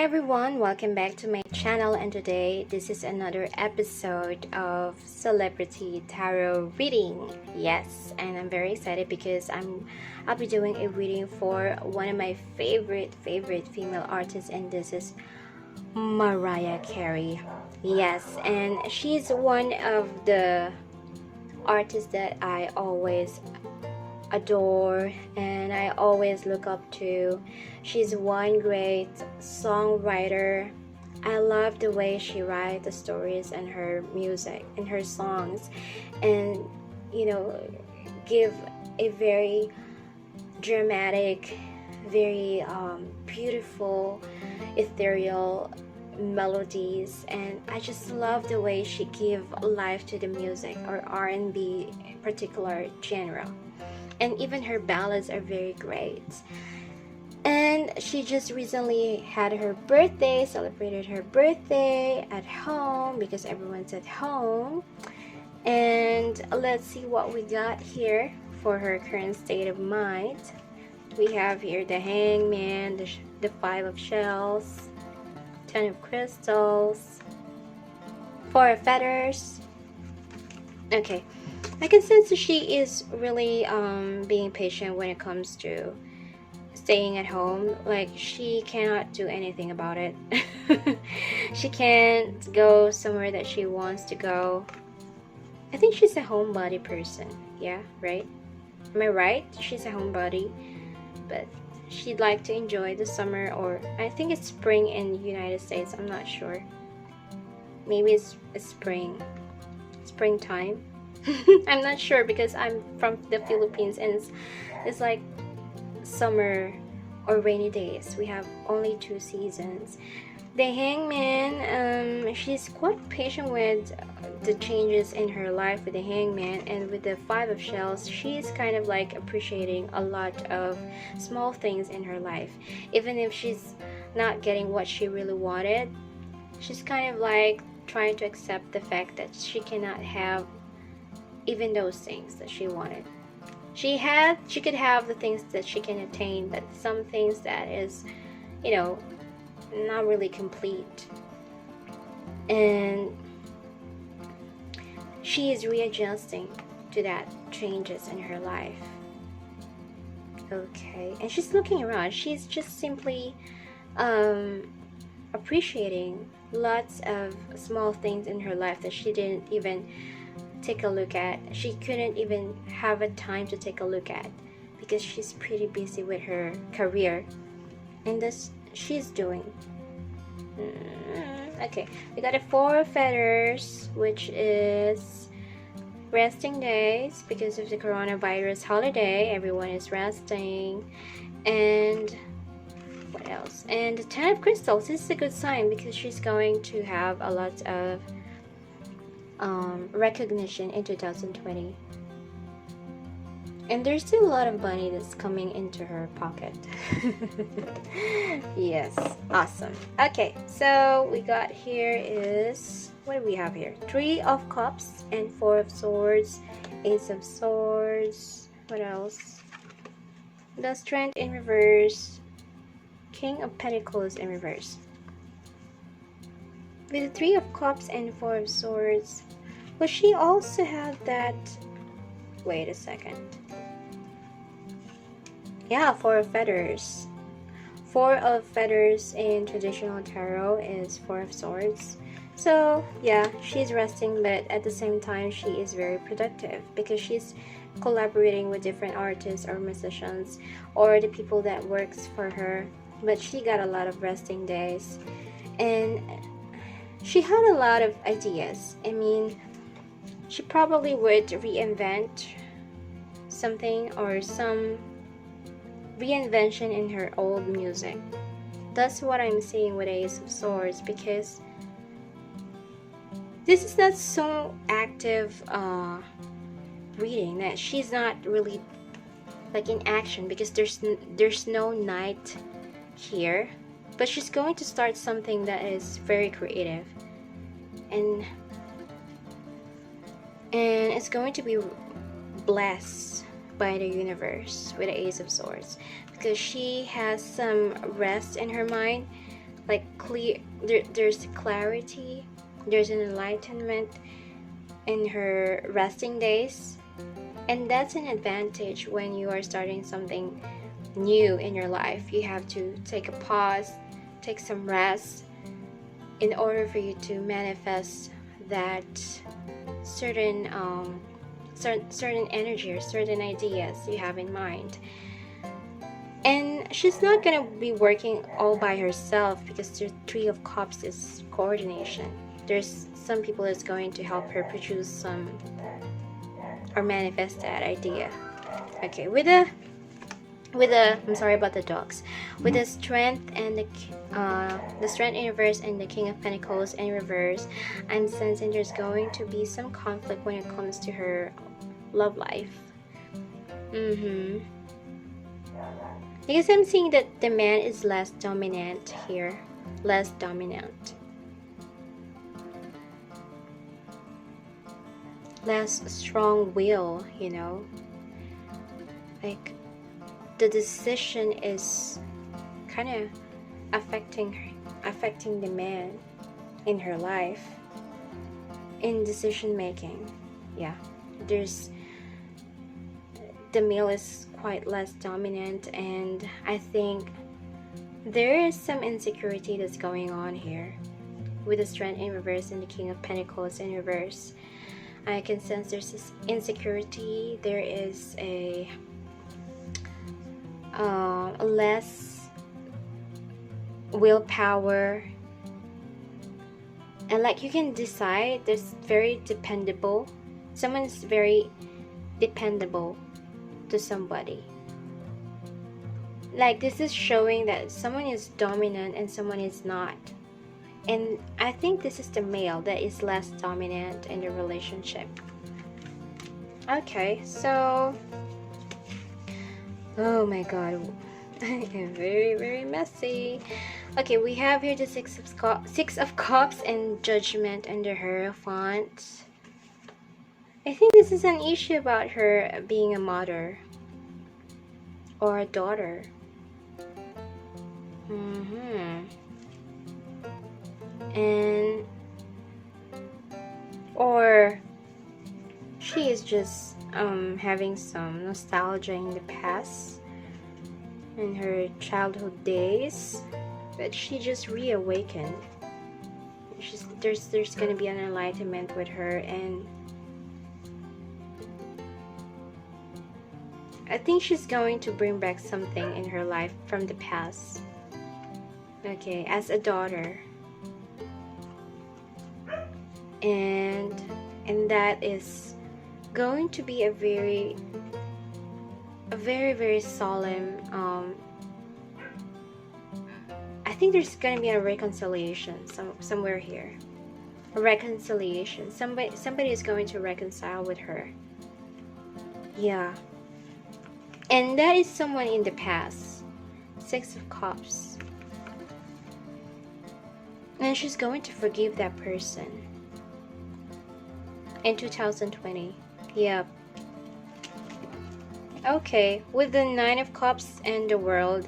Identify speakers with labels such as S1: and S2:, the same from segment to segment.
S1: everyone, welcome back to my channel, and today this is another episode of Celebrity Tarot Reading. Yes, and I'm very excited because I'll be doing a reading for one of my favorite female artists, and this is Mariah Carey. Yes, and she's one of the artists that I always adore and I always look up to. She's one great songwriter. I love the way she writes the stories and her music and her songs, and give a very dramatic, very beautiful, ethereal melodies, and I just love the way she give life to the music, or R&B particular genre. And even her ballads are very great. And she just recently had her birthday, celebrated her birthday at home because everyone's at home. And let's see what we got here for her current state of mind. We have here the Hangman, the Five of Shells, Ten of Crystals, Four of Feathers. Okay, I can sense that she is really being patient when it comes to staying at home. Like, she cannot do anything about it. She can't go somewhere that she wants to go. I think she's a homebody person. Yeah, right? Am I right? She's a homebody, but she'd like to enjoy the summer, or I think it's spring in the United States. I'm not sure. Maybe it's springtime. I'm not sure because I'm from the Philippines, and it's like summer or rainy days. We have only 2 seasons. The Hangman, she's quite patient with the changes in her life with the Hangman, and with the Five of Shells, she's kind of like appreciating a lot of small things in her life. Even if she's not getting what she really wanted, she's kind of like trying to accept the fact that she cannot have even those things that she wanted. She could have the things that she can attain, but some things that is, not really complete. And she is readjusting to that changes in her life. Okay, and she's looking around. She's just simply appreciating lots of small things in her life that she didn't even take a look at. She couldn't even have a time to take a look at because she's pretty busy with her career, and this she's doing. Okay, we got a Four of Feathers, which is resting days because of the coronavirus holiday. Everyone is resting. And what else? And the Ten of Crystals. This is a good sign because she's going to have a lot of recognition in 2020, and there's still a lot of money that's coming into her pocket. Yes, awesome. Okay, so we got here is, what do we have here? Three of Cups and Four of Swords, Ace of Swords. What else? The Strength in reverse, King of Pentacles in reverse. With the Three of Cups and Four of Swords, but she also had that, wait a second, yeah, Four of Feathers. Four of Feathers in traditional tarot is Four of Swords. So yeah, she's resting, but at the same time she is very productive because she's collaborating with different artists or musicians or the people that works for her. But she got a lot of resting days, and she had a lot of ideas. I mean, she probably would reinvent something or some reinvention in her old music. That's what I'm seeing with Ace of Swords, because this is not so active reading, that she's not really like in action because there's no knight here, but she's going to start something that is very creative, and it's going to be blessed by the universe with the Ace of Swords, because she has some rest in her mind like clear. There's clarity, there's an enlightenment in her resting days, and that's an advantage when you are starting something new in your life. You have to take a pause, take some rest in order for you to manifest that certain certain energy or certain ideas you have in mind. And she's not gonna be working all by herself, because the Three of Cups is coordination. There's some people that's going to help her produce some or manifest that idea. Okay, with the I'm sorry about the dogs. With the Strength and the Strength in reverse and the King of Pentacles in reverse, I'm sensing there's going to be some conflict when it comes to her love life. Because I'm seeing that the man is less dominant here. Less dominant. Less strong will, you know. Like, the decision is kind of affecting the man in her life. In decision making. Yeah. The male is quite less dominant, and I think there is some insecurity that's going on here with the Strength in reverse and the King of Pentacles in reverse. I can sense there's this insecurity. There is a less willpower, and like you can decide. There's very dependable. Someone's very dependable to somebody. Like, this is showing that someone is dominant and someone is not. And I think this is the male that is less dominant in the relationship. Okay, so oh my god, I am very, very messy. Okay, we have here the Six of Cups and Judgment under her font. I think this is an issue about her being a mother or a daughter. And or she is just having some nostalgia in the past, in her childhood days, but she just reawakened. There's gonna be an enlightenment with her, and I think she's going to bring back something in her life from the past. Okay, as a daughter. And that is going to be a very, very solemn, I think there's going to be a reconciliation somewhere here. A reconciliation. Somebody is going to reconcile with her. Yeah. And that is someone in the past. Six of Cups. And she's going to forgive that person. In 2020. Yep. Okay. With the Nine of Cups and the World.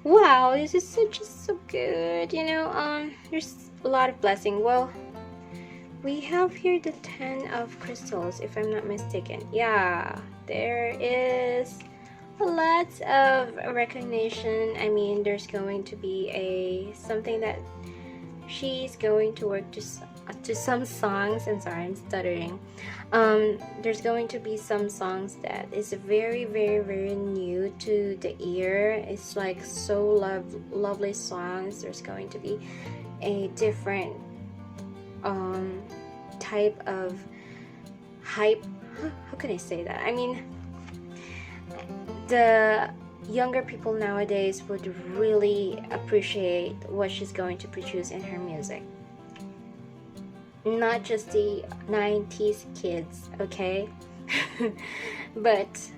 S1: Wow, this is just so good. You know, there's a lot of blessing. Well, we have here the 10 of Crystals, if I'm not mistaken. Yeah. There is lots of recognition. I mean, there's going to be something that she's going to work to some songs. I'm sorry, I'm stuttering. There's going to be some songs that is very, very new to the ear. It's like so lovely songs. There's going to be a different type of hype. How can I say that? I mean, the younger people nowadays would really appreciate what she's going to produce in her music. Not just the 90s kids, okay? But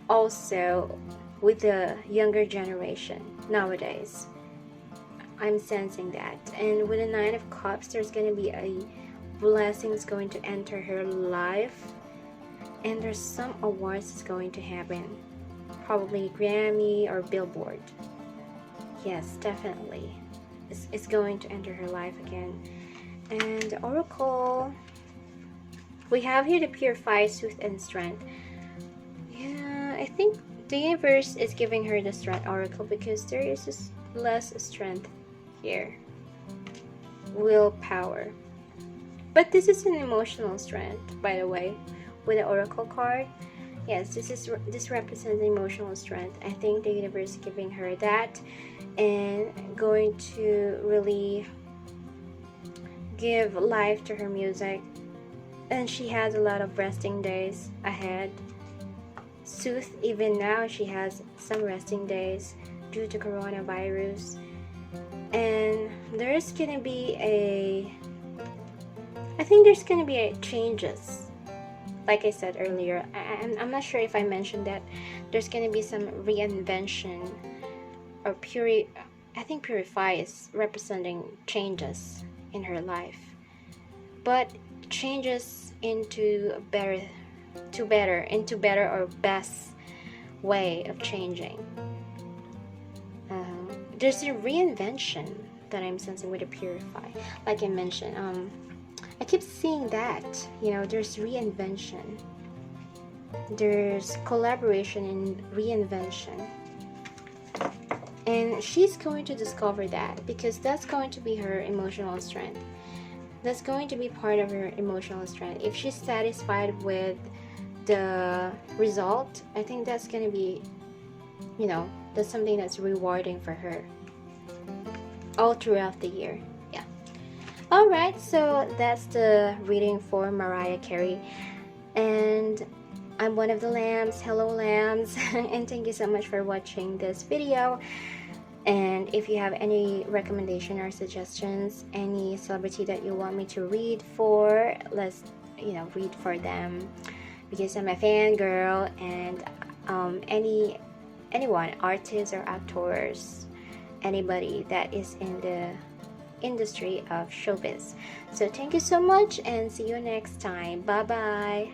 S1: also with the younger generation nowadays. I'm sensing that. And with the Nine of Cups, there's going to be a blessing is going to enter her life. And there's some awards that's going to happen. Probably Grammy or Billboard. Yes, definitely. is going to enter her life again. And the oracle, we have here the purify, soothe, and strength. Yeah, I think the universe is giving her the strength oracle because there is less strength here. Willpower. But this is an emotional strength, by the way, with the oracle card. Yes, this represents emotional strength. I think the universe is giving her that and going to really give life to her music. And she has a lot of resting days ahead. Soothe, even now she has some resting days due to coronavirus. And there's gonna be I think there's gonna be changes. Like I said earlier, I'm not sure if I mentioned that there's gonna be some reinvention or I think purify is representing changes in her life, but changes into better or best way of changing. There's a reinvention that I'm sensing with the purify. Like I mentioned, I keep seeing that, there's reinvention, there's collaboration and reinvention, and she's going to discover that because that's going to be her emotional strength. That's going to be part of her emotional strength. If she's satisfied with the result, I think that's going to be, that's something that's rewarding for her all throughout the year. Yeah. Alright, so that's the reading for Mariah Carey. And I'm one of the lambs. Hello, lambs. And thank you so much for watching this video. And if you have any recommendation or suggestions, any celebrity that you want me to read for, let's read for them, because I'm a fangirl. And anyone, artists or actors, anybody that is in the industry of showbiz. So thank you so much and see you next time. Bye bye.